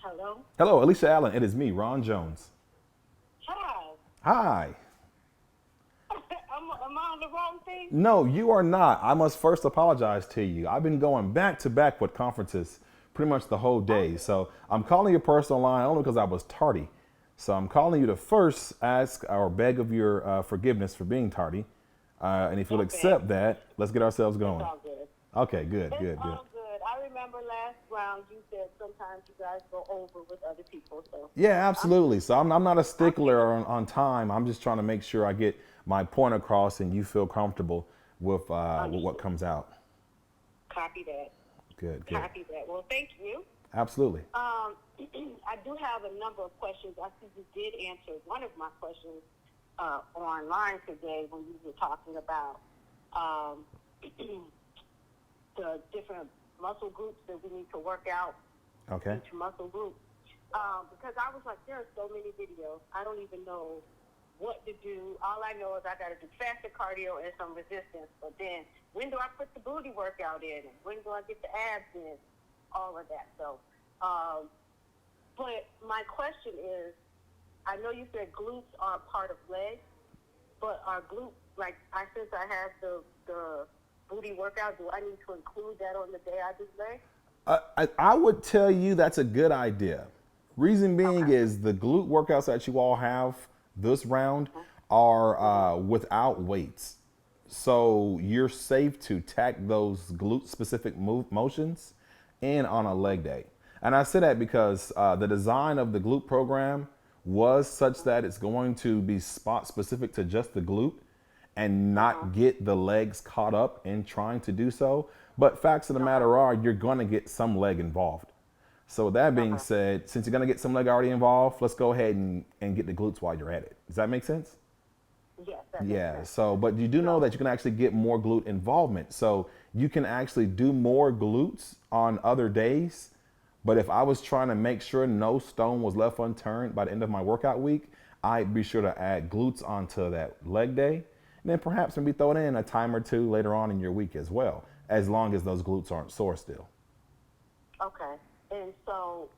Hello. Hello, Alicia Allen. It is me, Ron Jones. Hi. Hi. Am I on the wrong thing? No, you are not. I must first apologize to you. I've been going back to back with conferences pretty much the whole day. Okay. So I'm calling your personal line only because I was tardy. So I'm calling you to first ask or beg of your forgiveness for being tardy. And if you'll Okay. accept that, let's get ourselves It's going. all good. Okay, good, It's good, good. all good. I remember last round you said sometimes you guys go over with other people, so Yeah, I'm absolutely. So I'm not a I'm here. stickler on time. I'm just trying to make sure I get my point across and you feel comfortable with what Understood. comes out. Copy that. Good, good. Copy that. Well, thank you. Absolutely. I do have a number of questions. I see you did answer one of my questions online today when you were talking about um, the different muscle groups that we need to work out, Okay. each muscle group. Because I was like, there are so many videos. I don't even know what to do. All I know is I got to do faster cardio and some resistance. But then when do I put the booty workout in? And when do I get the abs in? All of that. So, but my question is, I know you said glutes are a part of legs, but are glutes, like since I have the booty workout, do I need to include that on the day I do legs? I would tell you that's a good idea. Reason being Okay. is the glute workouts that you all have this round are Mm-hmm. without weights. So you're safe to tack those glute specific motions in on a leg day. And I say that because the design of the glute program was such that it's going to be spot specific to just the glute and Mm-hmm. not get the legs caught up in trying to do so. But facts of the Okay. matter are, you're going to get some leg involved. So with that being Okay. said, since you're going to get some leg already involved, let's go ahead and get the glutes while you're at it. Does that make sense? Yes, that makes Yeah. sense. So, but you do know that So, you can actually get more glute involvement. So you can actually do more glutes on other days. But if I was trying to make sure no stone was left unturned by the end of my workout week, I'd be sure to add glutes onto that leg day. And then perhaps maybe throw it in a time or two later on in your week as well, as long as those glutes aren't sore still. okay. And so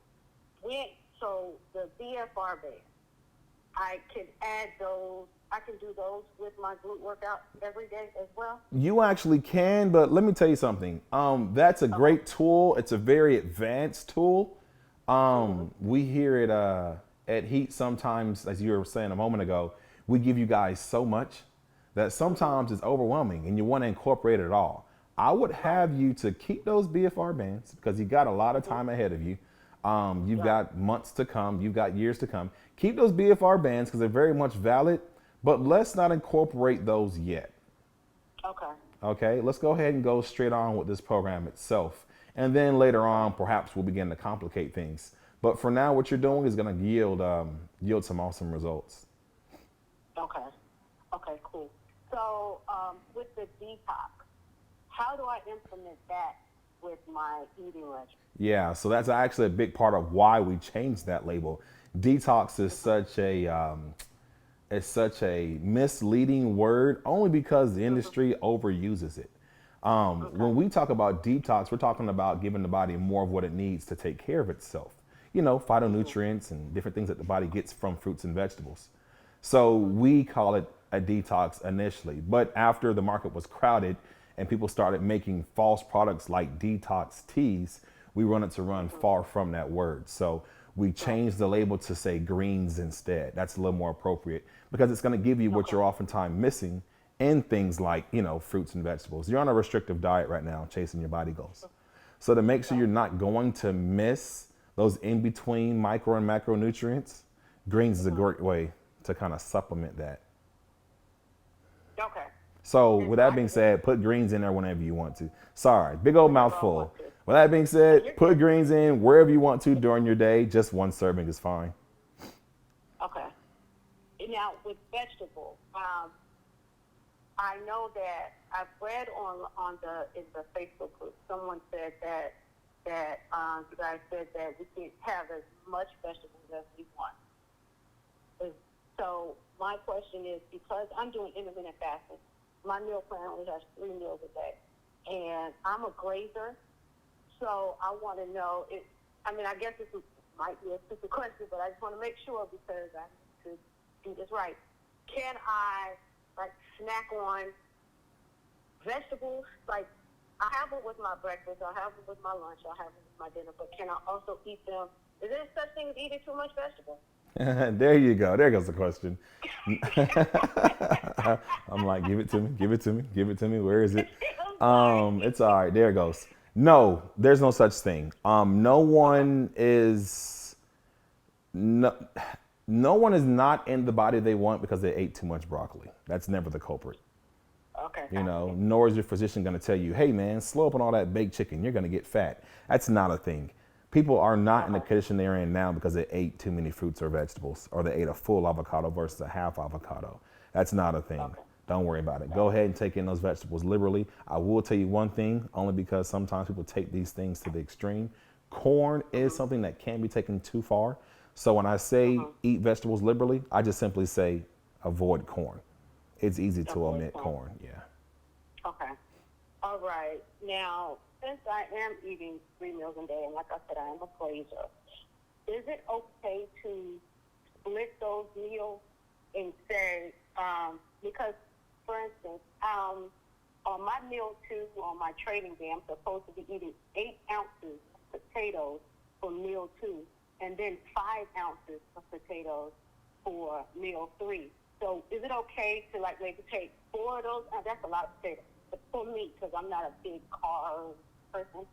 when so the BFR band, I can add those. I can do those with my glute workout every day as well. You actually can, but let me tell you something. That's a Okay. great tool. It's a very advanced tool. Mhm. We hear it at Heat sometimes, as you were saying a moment ago. We give you guys so much that Mhm. sometimes it's overwhelming, and you want to incorporate it all. I would Right. have you to keep those BFR bands because you got a lot of Mhm. time ahead of you. You've Right. got months to come. You've got years to come. Keep those BFR bands because they're very much valid, but let's not incorporate those yet. Okay. Okay, let's go ahead and go straight on with this program itself. And then later Okay. on, perhaps we'll begin to complicate things. But for now, what you're doing is going to yield some awesome results. Okay. Okay. Cool. So with the detox, how do I implement that with my eating regimen? Yeah, so that's actually a big part of why we changed that label. Detox is Mhm. such a misleading word only because the Mhm. industry overuses it. Okay. When we talk about detox, we're talking about giving the body more of what it needs to take care of itself. You know, Mhm. phytonutrients and different things that the body gets from fruits and vegetables. So Mhm. we call it a detox initially. But after the market was crowded and people started making false products like detox teas, we wanted to run Mhm. far from that word. So we Right. changed the label to say greens instead. That's a little more appropriate because it's going to give you what Okay. you're oftentimes missing in things like, fruits and vegetables. You're on a restrictive diet right now, chasing your body goals. So to make sure Right. you're not going to miss those in between micro and macronutrients, greens is a Mhm. great way to kind of supplement that. Okay. So And with so that I being can just said, put greens in there whenever you want to. Sorry, big old whenever I want mouthful. to. With that being No, said, you're put good. greens in wherever you want to during your day. Just one serving is fine. Okay. And now with vegetables, I know that I've read on the in the Facebook group, someone said that you guys said that we can have as much vegetables as we want. So my question is, because I'm doing intermittent fasting, my meal plan only has 3 meals a day, and I'm a grazer, so I want to know if I mean I guess this is might be a stupid question, but I just want to make sure because I need to do this right. Can I like snack on vegetables? Like I have it with my breakfast, I have it with my lunch, I have it with my dinner, but can I also eat them? Is there such thing as eating too much vegetable? There you go. There goes the question. I'm like, give it to me, give it to me, give it to me. Where is it? It's all right. There it goes. No, there's no such thing. No one is no, no one is not in the body they want because they ate too much broccoli. That's never the culprit. Okay. You know, nor is your physician going to tell you, hey man, slow up on all that baked chicken. You're going to get fat. That's not a thing. People are not in the condition they're in now because they ate too many fruits or vegetables, or they ate a full avocado versus a half avocado. That's not a thing. Okay. Don't worry about it. Go ahead and take in those vegetables liberally. I will tell you one thing, only because sometimes people take these things to the extreme. Corn is something that can be taken too far. So when I say eat vegetables liberally, I just simply say avoid corn. It's easy to omit corn. Yeah. Okay. All right. Now, since I am eating 3 meals a day, and like I said, I am a grazer, is it okay to split those meals and say, because, for instance, on my meal 2, on my trading day, I'm supposed to be eating 8 ounces of potatoes for meal 2, and then 5 ounces of potatoes for meal 3. So is it okay to like maybe take 4 of those? That's a lot of potatoes. But for me, because I'm not a big carb person.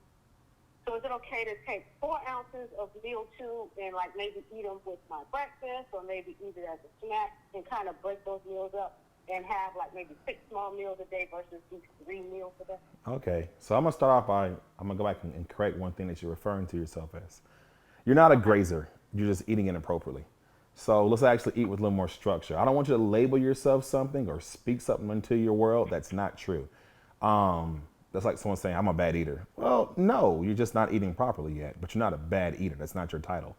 So is it okay to take 4 ounces of meal 2 and like maybe eat them with my breakfast, or maybe eat it as a snack and kind of break those meals up and have like maybe 6 small meals a day versus these 3 meals a day? Okay. So I'm going to start off by, I'm going to go back and correct one thing that you're referring to yourself as. You're not a grazer. You're just eating inappropriately. So let's actually eat with a little more structure. I don't want you to label yourself something or speak something into your world that's not true. That's like someone saying, I'm a bad eater. Well, no, you're just not eating properly yet, but you're not a bad eater. That's not your title.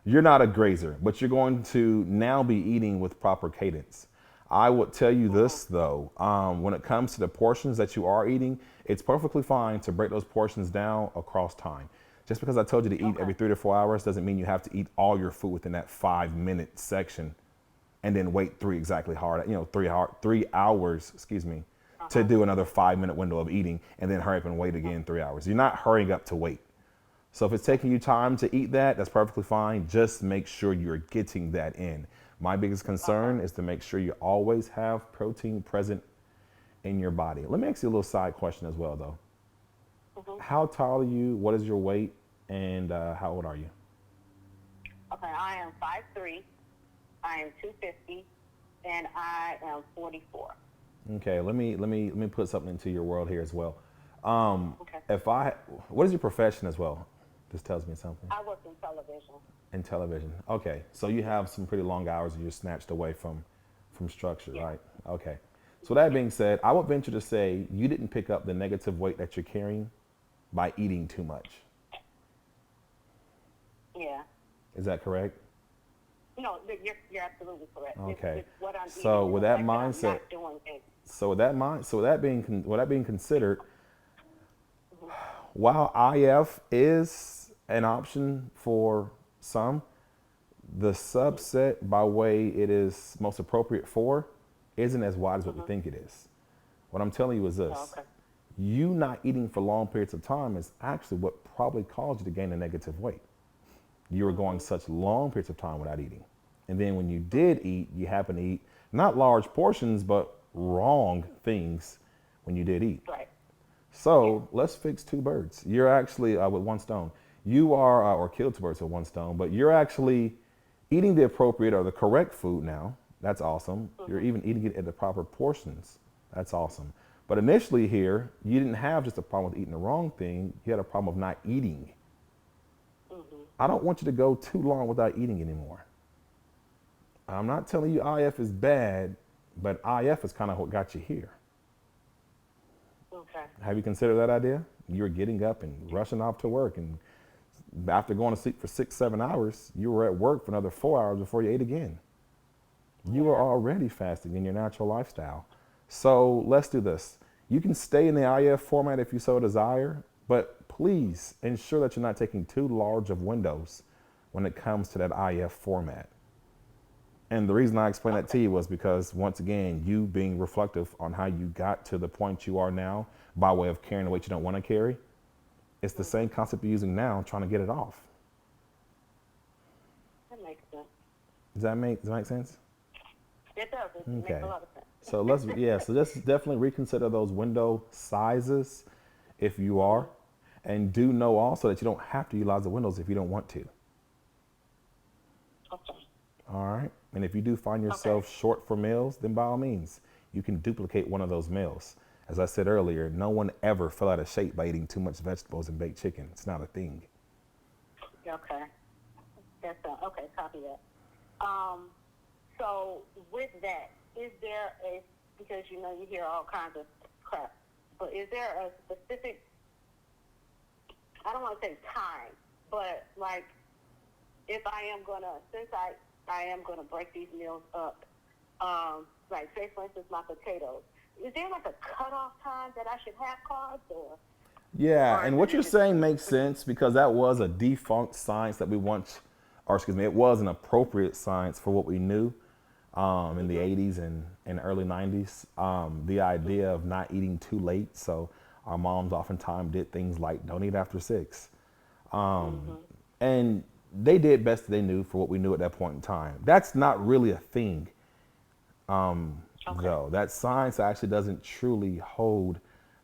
You're not a grazer, but you're going to now be eating with proper cadence. I would tell you this though, when it comes to the portions that you are eating, it's perfectly fine to break those portions down across time. Just because I told you to eat every 3 to 4 hours doesn't mean you have to eat all your food within that 5-minute section and then wait 3 hours, to do another 5-minute window of eating and then hurry up and wait again 3 hours. You're not hurrying up to wait. So if it's taking you time to eat that, that's perfectly fine. Just make sure you're getting that in. My biggest concern is to make sure you always have protein present in your body. Let me ask you a little side question as well though. How tall are you? What is your weight? And how old are you? Okay, I am 5'3", I am 250, and I am 44. Okay, let me put something into your world here as well. Okay. What is your profession as well? This tells me something. I work in television. In television. Okay, so you have some pretty long hours and you're snatched away from structure, right? Okay. So that being said, I would venture to say you didn't pick up the negative weight that you're carrying by eating too much. Yeah. Is that correct? No, you're absolutely correct. Okay. It's what I'm So eating, with that I'm mindset, not doing things. so with that being considered, while IF is an option for some, the subset by way it is most appropriate for isn't as wide as what we think it is. What I'm telling you is this. You not eating for long periods of time is actually what probably caused you to gain a negative weight. You were going such long periods of time without eating. And then when you did eat, you happen to eat not large portions, but wrong things when you did eat. Right. So let's fix 2 birds. You're actually with 1 stone. You are, or kill 2 birds with 1 stone, but you're actually eating the appropriate or the correct food now. That's awesome. You're even eating it at the proper portions. That's awesome. But initially here, you didn't have just a problem with eating the wrong thing. You had a problem of not eating. I don't want you to go too long without eating anymore. I'm not telling you IF is bad, but IF is kind of what got you here. Okay. Have you considered that idea? You're getting up and rushing off to work, and after going to sleep for 6-7 hours, you were at work for another 4 hours before you ate again. You were already fasting in your natural lifestyle. So let's do this. You can stay in the IF format if you so desire, but please ensure that you're not taking too large of windows when it comes to that IF format. And the reason I explained that to you was because, once again, you being reflective on how you got to the point you are now by way of carrying the weight you don't want to carry, it's the same concept you're using now, trying to get it off. That makes sense. Does that make sense? It does. It makes a lot of sense. So let's definitely reconsider those window sizes if you are. And do know also that you don't have to utilize the windows if you don't want to. Okay. All right. And if you do find yourself short for meals, then by all means, you can duplicate one of those meals. As I said earlier, no one ever fell out of shape by eating too much vegetables and baked chicken. It's not a thing. Okay. Okay, copy that. So with that, is there because you hear all kinds of crap, but is there a specific, I don't want to say time, but like if I am going to, since I am going to break these meals up, like say for instance my potatoes, is there like a cutoff time that I should have carbs or? Yeah, and what you're saying makes sense because that was a defunct science that it was an appropriate science for what we knew in the 80s and early 90s. The idea of not eating too late. So our moms oftentimes did things like don't eat after 6. And they did best they knew for what we knew at that point in time. That's not really a thing, though. That science actually doesn't truly hold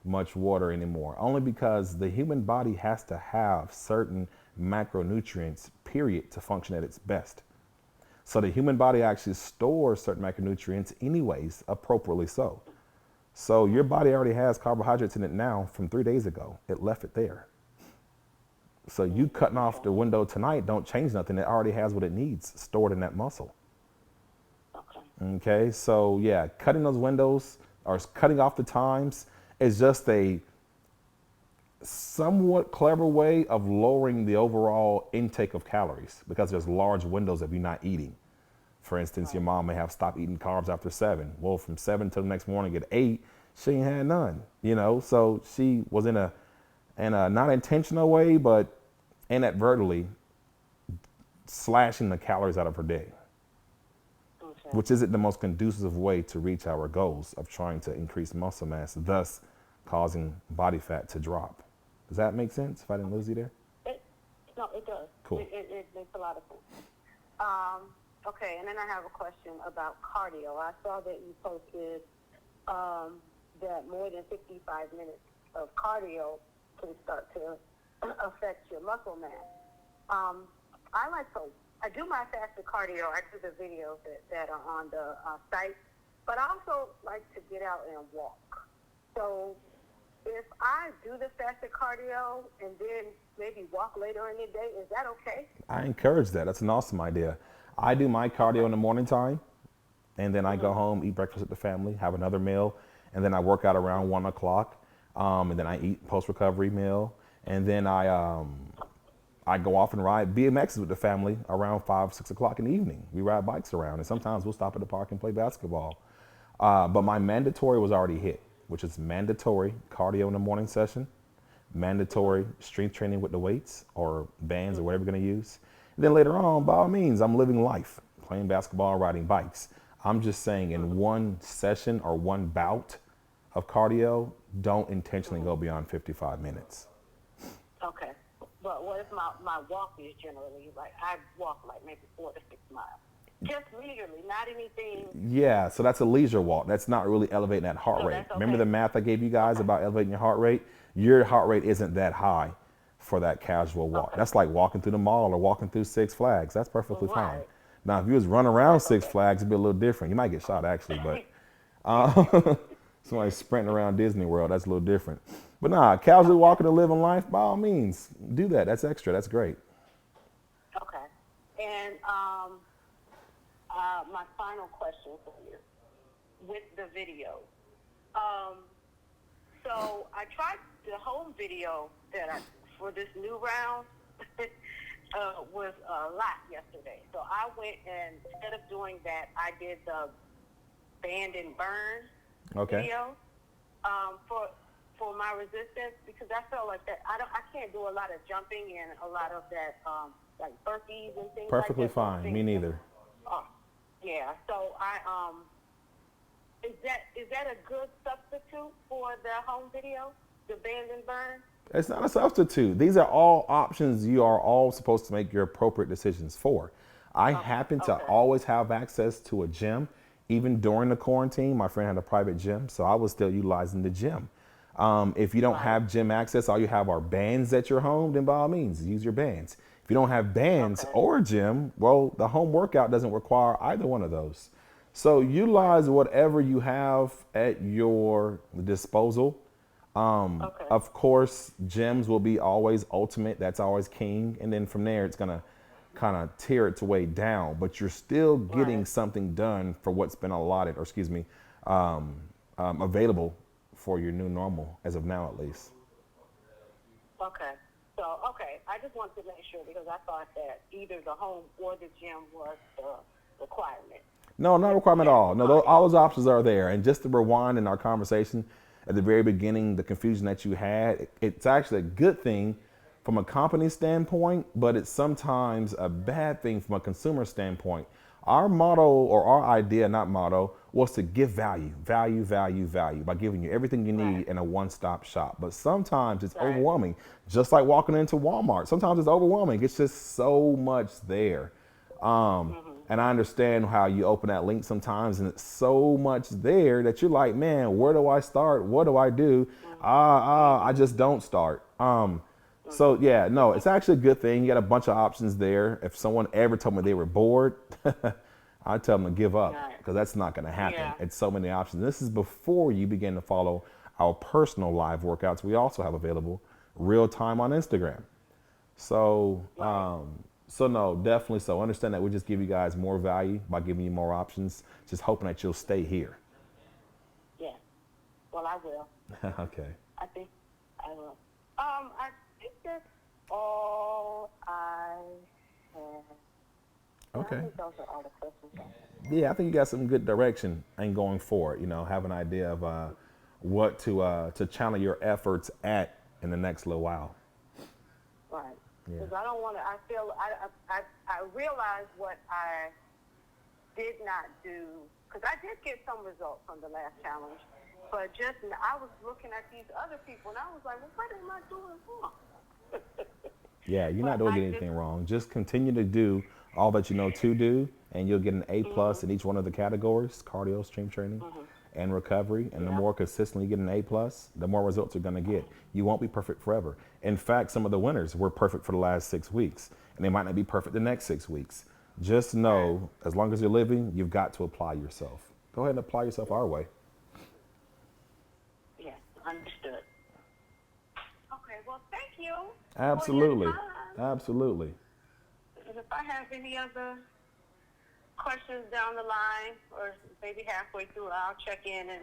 much water anymore, only because the human body has to have certain macronutrients, period, to function at its best. So the human body actually stores certain macronutrients anyways, appropriately so. So your body already has carbohydrates in it now from 3 days ago. It left it there. So you cutting off the window tonight don't change nothing. It already has what it needs stored in that muscle. Okay, so yeah, cutting those windows or cutting off the times is just a somewhat clever way of lowering the overall intake of calories because there's large windows of you not eating. For instance, your mom may have stopped eating carbs after 7. Well, from 7 till the next morning at 8, she ain't had none, So she was in a not intentional way, but inadvertently slashing the calories out of her day, which isn't the most conducive way to reach our goals of trying to increase muscle mass, thus causing body fat to drop. Does that make sense if I didn't lose you there? No, it does. Cool. It makes a lot of sense. Okay, and then I have a question about cardio. I saw that you posted that more than 55 minutes of cardio can start to affect your muscle mass. I do my fasted cardio. I do the videos that are on the site, but I also like to get out and walk. So if I do the fasted cardio and then maybe walk later in the day, is that okay? I encourage that. That's an awesome idea. I do my cardio in the morning time, and then I go home, eat breakfast with the family, have another meal, and then I work out around 1 o'clock, and then I eat post-recovery meal, and then I go off and ride BMXs with the family around 5, 6 o'clock in the evening. We ride bikes around, and sometimes we'll stop at the park and play basketball. But my mandatory was already hit, which is mandatory cardio in the morning session, mandatory strength training with the weights or bands or whatever you're going to use. And then later on, by all means, I'm living life, playing basketball, riding bikes. I'm just saying in one session or one bout of cardio, don't intentionally go beyond 55 minutes. Okay. But what if my walk is generally, like I walk like maybe 4 to 6 miles? Just leisurely, not anything. Yeah, so that's a leisure walk. That's not really elevating that heart rate. Okay. Remember the math I gave you guys about elevating your heart rate? Your heart rate isn't that high for that casual walk. That's like walking through the mall or walking through Six Flags. That's perfectly fine. Now, if you was running around Six Flags, it'd be a little different. You might get shot actually, but somebody sprinting around Disney World, that's a little different. But nah, casually walking and living life, by all means, do that. That's extra. That's great. Okay. And my final question for you with the video. So I tried the home video for this new round was a lot yesterday. So I went and instead of doing that, I did the band and burn video. for my resistance, because I felt like that I can't do a lot of jumping and a lot of that like burpees and things Perfectly like that. fine. Me neither. Oh, yeah. So is that a good substitute for the home video, the band and burn? It's not a substitute. These are all options you are all supposed to make your appropriate decisions for. I happen to always have access to a gym. Even during the quarantine, my friend had a private gym, so I was still utilizing the gym. If you don't have gym access, all you have are bands at your home, then by all means, use your bands. If you don't have bands or a gym, well, the home workout doesn't require either one of those. So utilize whatever you have at your disposal. Of course, gyms will be always ultimate. That's always king. And then from there, it's going to kind of tear its way down. But you're still getting something done for what's been allotted, or excuse me, available for your new normal, as of now at least. Okay. So, I just wanted to make sure, because I thought that either the home or the gym was the requirement. No, not a requirement at all. No, all those options are there. And just to rewind in our conversation at the very beginning, the confusion that you had, it's actually a good thing from a company standpoint, but it's sometimes a bad thing from a consumer standpoint. Our motto, or our idea, not motto, was to give value by giving you everything you need in a one-stop shop. But sometimes it's overwhelming, just like walking into Walmart. Sometimes it's overwhelming. It's just so much there. And I understand how you open that link sometimes and it's so much there that you're like, man, where do I start? What do I do? I just don't start. So yeah, no, it's actually a good thing. You got a bunch of options there. If someone ever told me they were bored, I'd tell them to give up, because that's not going to happen. It's so many options. This is before you begin to follow our personal live workouts we also have available real time on Instagram. So, so no, definitely so. Understand that we just give you guys more value by giving you more options, just hoping that you'll stay here. Yeah. Well, I will. Okay. I think I will. I think that's all I have. Okay. I think those are all the questions. Yeah, I think you got some good direction and going forward. You know, have an idea of what to channel your efforts at in the next little while. Right. Yeah. Because I don't want to. I realized what I did not do, because I did get some results from the last challenge, but just I was looking at these other people and I was like, well, what am I doing wrong? Yeah, you're not doing anything wrong. Just continue to do all that you know to do, and you'll get an A+ in each one of the categories: cardio, strength training, and recovery. And the more consistently you get an A+, the more results you're going to get. You won't be perfect forever. In fact, some of the winners were perfect for the last 6 weeks, and they might not be perfect the next 6 weeks. Just know, as long as you're living, you've got to apply yourself. Go ahead and apply yourself our way. Yes, understood. Okay, well, thank you. Absolutely. Absolutely. If I have any other questions down the line, or maybe halfway through, I'll check in and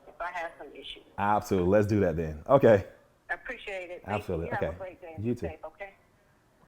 if I have some issues. Absolutely. Let's do that then. Okay. I appreciate it. Absolutely. Thank you. You Okay. have a great day. You too. Safe, okay?